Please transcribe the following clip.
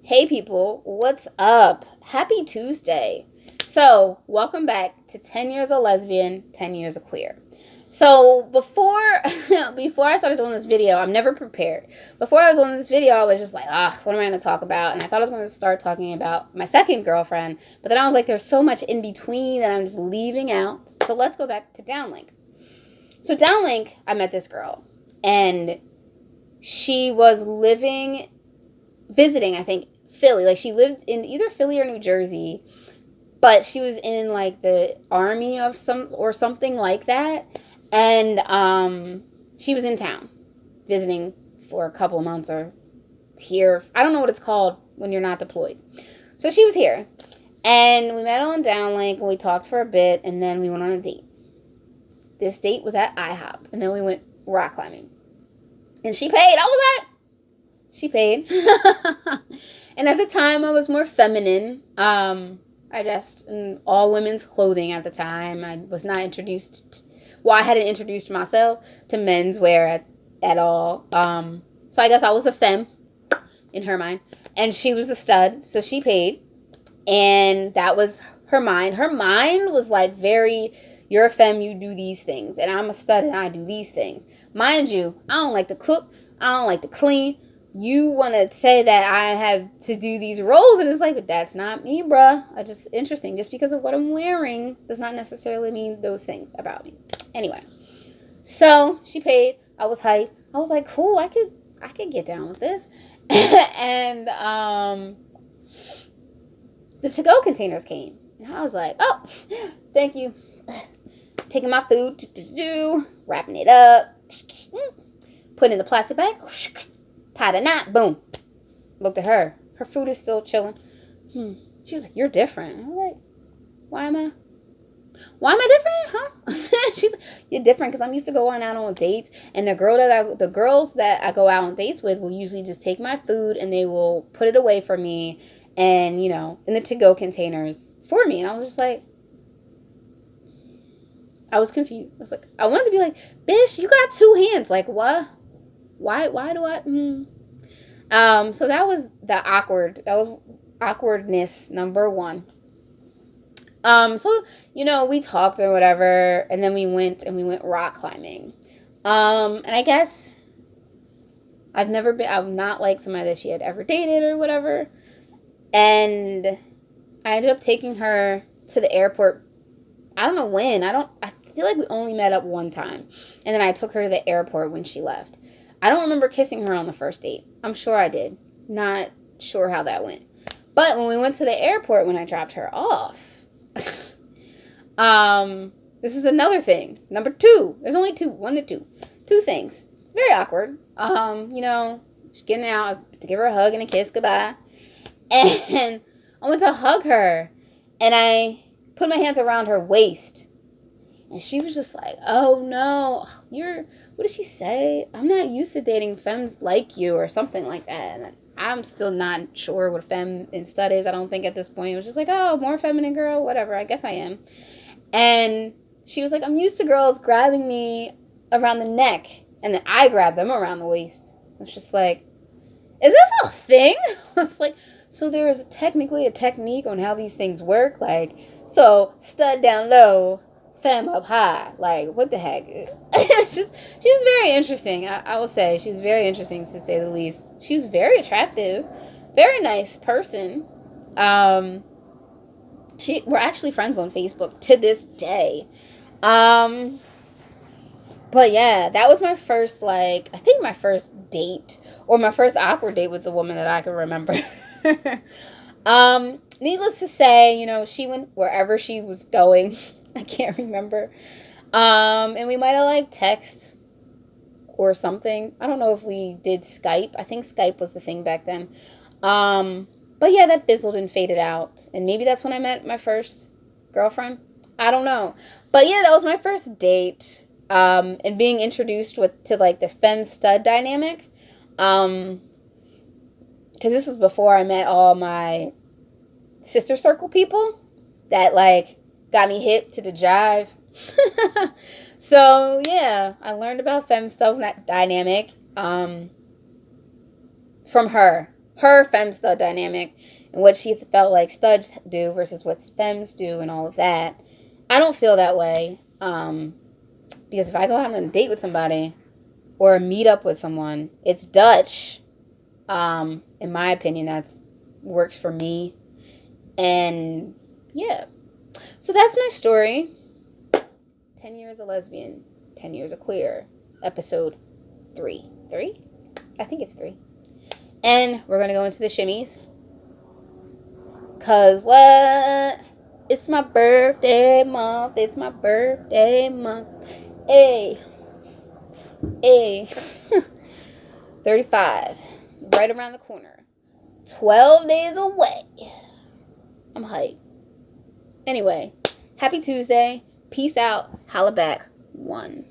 Hey people, what's up? Happy Tuesday. So, welcome back to 10 years of lesbian, 10 years of queer. So, before before I started doing this video, I'm never prepared. Before I was doing this video, I was just like, what am I going to talk about? And I thought I was going to start talking about my second girlfriend, but then I was like, there's so much in between that I'm just leaving out. So, let's go back to Downlink. So, Downlink, I met this girl, and she was visiting, I think, Philly. Like, she lived in either Philly or New Jersey, but she was in like the army of something like that. And she was in town visiting for a couple of months or here. I don't know what it's called when you're not deployed. So she was here. And we met on Downlink and we talked for a bit and then we went on a date. This date was at IHOP and then we went rock climbing. And she paid. She paid. And at the time, I was more feminine. I dressed in all women's clothing at the time. I was not I hadn't introduced myself to menswear at all. So I guess I was the femme in her mind. And she was the stud, so she paid. And that was her mind. Her mind was like you're a femme, you do these things. And I'm a stud and I do these things. Mind you, I don't like to cook. I don't like to clean. You want to say that I have to do these roles, and it's like, but that's not me, bruh. Interesting. Just because of what I'm wearing does not necessarily mean those things about me. Anyway, so she paid. I was hyped. I was like, cool. I could get down with this. And the to-go containers came, and I was like, oh, thank you. Taking my food, wrapping it up, putting it in the plastic bag. Tied a knot, boom. Looked at her. Her food is still chilling. She's like, you're different. I was like, why am I different, huh? She's like, you're different because I'm used to going out on dates, and the girls that I go out on dates with will usually just take my food and they will put it away for me, and in the to-go containers for me. And I was just like, I was confused. I was like, I wanted to be like, bitch, you got two hands. Like, what? Why do I? So that was awkwardness number one. So we talked or whatever, and then we went rock climbing. And I guess I'm not like somebody that she had ever dated or whatever. And I ended up taking her to the airport. I don't know when. I feel like we only met up one time. And then I took her to the airport when she left. I don't remember kissing her on the first date. I'm sure I did. Not sure how that went. But when we went to the airport, when I dropped her off, this is another thing. Number two. There's only two. One to two. Two things. Very awkward. She's getting out to give her a hug and a kiss goodbye. And I went to hug her. And I put my hands around her waist. And she was just like, oh no, what did she say? I'm not used to dating femmes like you or something like that. And I'm still not sure what femme in stud is. I don't think at this point. It was just like, oh, more feminine girl, whatever. I guess I am. And she was like, I'm used to girls grabbing me around the neck. And then I grab them around the waist. It's just like, is this a thing? It's like, so there is technically a technique on how these things work. Like, so stud down low, femme up high. Like, what the heck? She was very interesting. I will say she was very interesting, to say the least. She was very attractive, very nice person. We're actually friends on Facebook to this day. But yeah, that was my first, I think my first date, or my first awkward date with a woman that I can remember. Needless to say, she went wherever she was going. I can't remember. And we might have text or something. I don't know if we did Skype. I think Skype was the thing back then. But yeah, that fizzled and faded out. And maybe that's when I met my first girlfriend. I don't know. But yeah, that was my first date. And being introduced to the femme stud dynamic. Because this was before I met all my sister circle people that got me hip to the jive. So yeah, I learned about femme stuff dynamic from her. her femme stud dynamic and what she felt like studs do versus what femmes do and all of that. I don't feel that way. Because if I go out on a date with somebody or meet up with someone, it's Dutch. In my opinion, that's works for me. And yeah. So that's my story. 10 years a lesbian, 10 years a queer. Episode 3. 3? I think it's 3. And we're going to go into the shimmies. Cause what? It's my birthday month. It's my birthday month. Hey. Hey. 35. Right around the corner. 12 days away. I'm hyped. Anyway, happy Tuesday. Peace out. Holla back. 1.